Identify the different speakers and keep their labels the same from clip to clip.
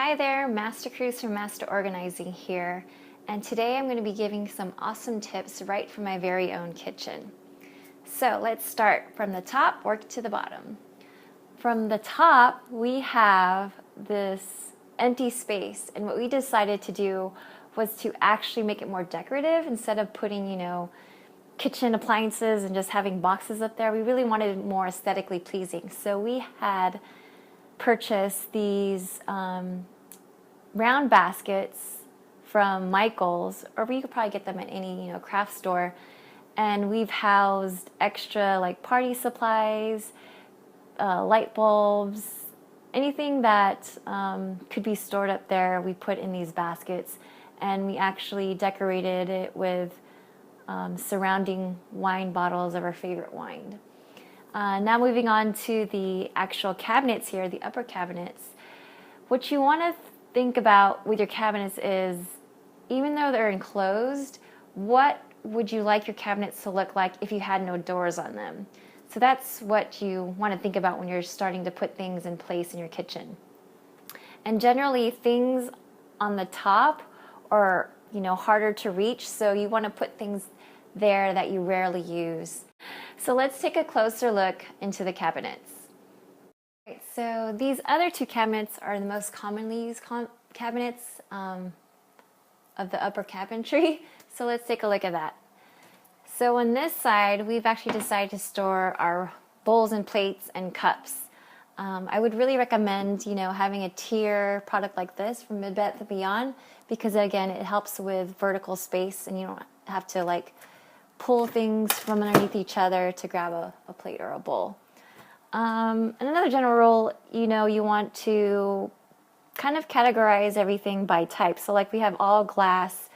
Speaker 1: Hi there, Master Cruz from Master Organizing here, and today I'm going to be giving some awesome tips right from my very own kitchen. So let's start from the top, work to the bottom. From the top, we have this empty space, and what we decided to do was to actually make it more decorative instead of putting, kitchen appliances and just having boxes up there. We really wanted it more aesthetically pleasing. So we had purchased these round baskets from Michael's, or you could probably get them at any craft store, and we've housed extra like party supplies, light bulbs, anything that could be stored up there. We put in these baskets, and we actually decorated it with surrounding wine bottles of our favorite wine. Now moving on to the actual cabinets here, the upper cabinets. What you want to think about with your cabinets is, even though they're enclosed, what would you like your cabinets to look like if you had no doors on them? So that's what you want to think about when you're starting to put things in place in your kitchen. And generally, things on the top are harder to reach, so you want to put things there that you rarely use. So let's take a closer look into the cabinets. Right, so these other two cabinets are the most commonly used cabinets of the upper cabinetry. So let's take a look at that. So on this side, we've actually decided to store our bowls and plates and cups. I would really recommend, having a tier product like this from Bed Bath & Beyond, because again, it helps with vertical space, and you don't have to pull things from underneath each other to grab a plate or a bowl. And another general rule, you want to kind of categorize everything by type. So we have all glass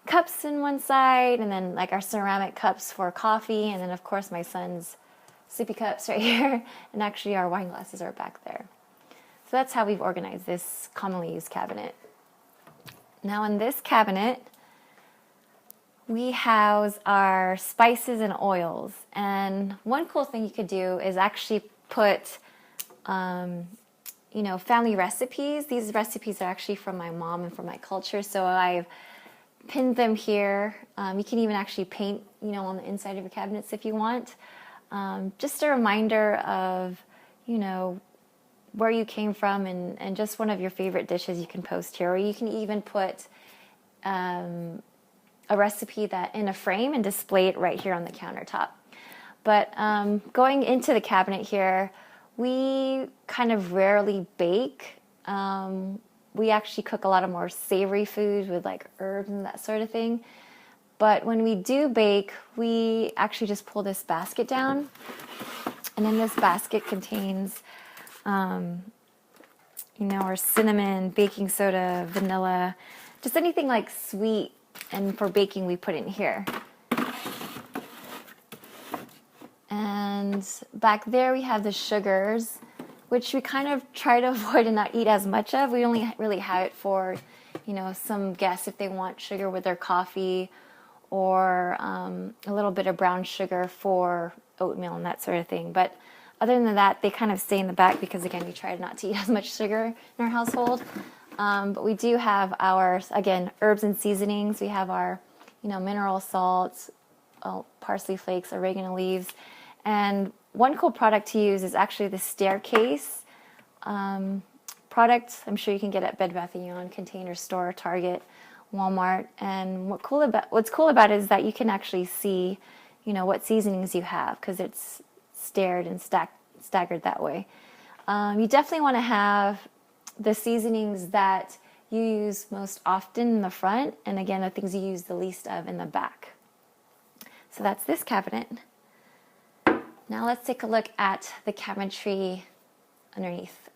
Speaker 1: cups in one side, and then our ceramic cups for coffee, and then of course my son's sippy cups right here, and actually our wine glasses are back there. So that's how we've organized this commonly used cabinet. Now in this cabinet, we house our spices and oils, and one cool thing you could do is actually put family recipes. These recipes are actually from my mom and from my culture, so I've pinned them here. You can even actually paint on the inside of your cabinets if you want. Just a reminder of where you came from, and just one of your favorite dishes you can post here, or you can even put a recipe that in a frame and display it right here on the countertop. But going into the cabinet here, we kind of rarely bake. We actually cook a lot of more savory foods with herbs and that sort of thing. But when we do bake, we actually just pull this basket down, and in this basket contains our cinnamon, baking soda, vanilla, just anything sweet. And for baking, we put it in here. And back there we have the sugars, which we kind of try to avoid and not eat as much of. We only really have it for, some guests if they want sugar with their coffee, or a little bit of brown sugar for oatmeal and that sort of thing. But other than that, they kind of stay in the back because, again, we try not to eat as much sugar in our household. But we do have our, again, herbs and seasonings. We have our, mineral salts, parsley flakes, oregano leaves. And one cool product to use is actually the staircase product. I'm sure you can get at Bed Bath & Beyond, Container Store, Target, Walmart. And what's cool about it is that you can actually see, what seasonings you have, because it's staired and staggered that way. You definitely want to have the seasonings that you use most often in the front, and again, the things you use the least of in the back. So that's this cabinet. Now let's take a look at the cabinetry underneath.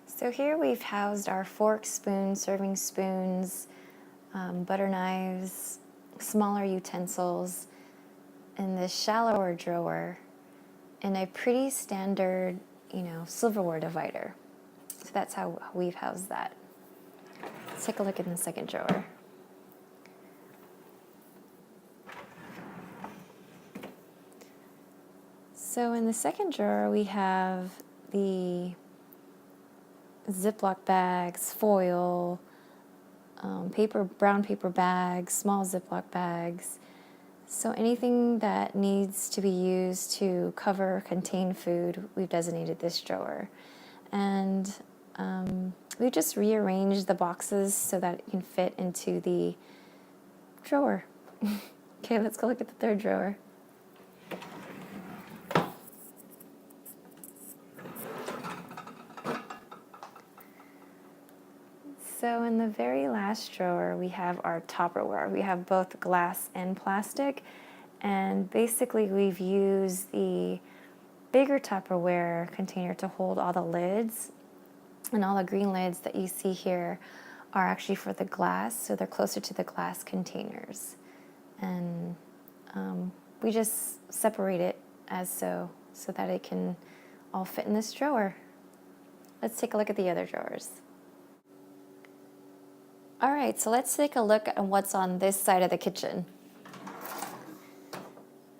Speaker 1: So here we've housed our forks, spoons, serving spoons, butter knives, smaller utensils in this shallower drawer, in a pretty standard, silverware divider. So that's how we've housed that. Let's take a look in the second drawer. So in the second drawer, we have the Ziploc bags, foil, brown paper bags, small Ziploc bags. So anything that needs to be used to cover or contain food, we've designated this drawer. And we just rearranged the boxes so that it can fit into the drawer. Okay, let's go look at the third drawer. So in the very last drawer, we have our Tupperware. We have both glass and plastic, and basically we've used the bigger Tupperware container to hold all the lids, and all the green lids that you see here are actually for the glass, so they're closer to the glass containers. And we just separate it as so that it can all fit in this drawer. Let's take a look at the other drawers. All right, so let's take a look at what's on this side of the kitchen.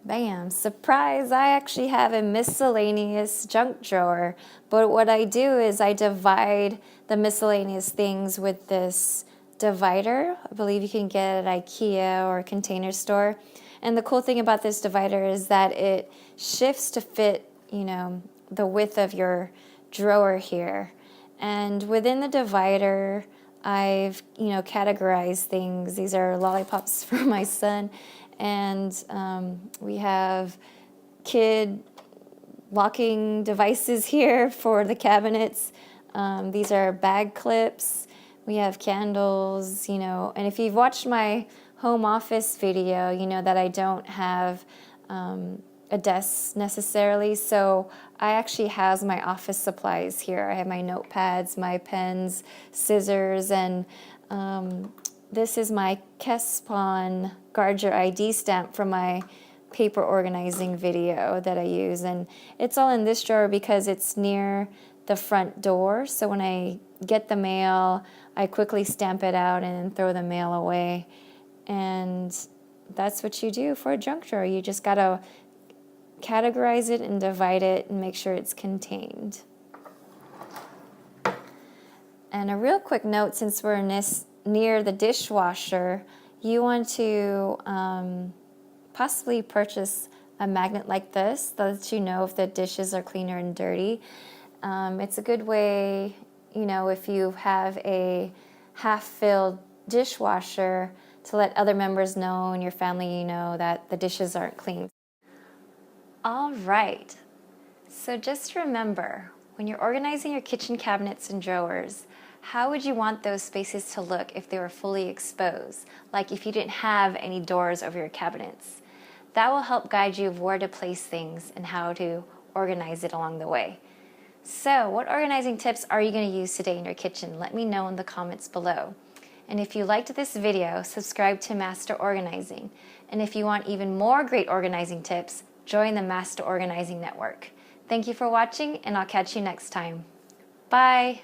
Speaker 1: Bam, surprise, I actually have a miscellaneous junk drawer, but what I do is I divide the miscellaneous things with this divider. I believe you can get it at IKEA or a Container Store. And the cool thing about this divider is that it shifts to fit, the width of your drawer here. And within the divider, I've, categorized things. These are lollipops for my son. And we have kid locking devices here for the cabinets. These are bag clips. We have candles, and if you've watched my home office video, you know that I don't have a desk necessarily, so I actually have my office supplies here. I have my notepads, my pens, scissors, and this is my Kespon Guard Your ID stamp from my paper organizing video that I use, and it's all in this drawer because it's near the front door, so when I get the mail, I quickly stamp it out and throw the mail away. And that's what you do for a junk drawer. You just gotta categorize it and divide it and make sure it's contained. And a real quick note, since we're near the dishwasher, you want to possibly purchase a magnet like this so that you know if the dishes are clean or dirty. It's a good way, if you have a half-filled dishwasher, to let other members know in your family, that the dishes aren't clean. All right, so just remember, when you're organizing your kitchen cabinets and drawers, how would you want those spaces to look if they were fully exposed, like if you didn't have any doors over your cabinets? That will help guide you of where to place things and how to organize it along the way. So, what organizing tips are you going to use today in your kitchen? Let me know in the comments below. And if you liked this video, subscribe to Master Organizing. And if you want even more great organizing tips, join the Master Organizing Network. Thank you for watching, and I'll catch you next time. Bye!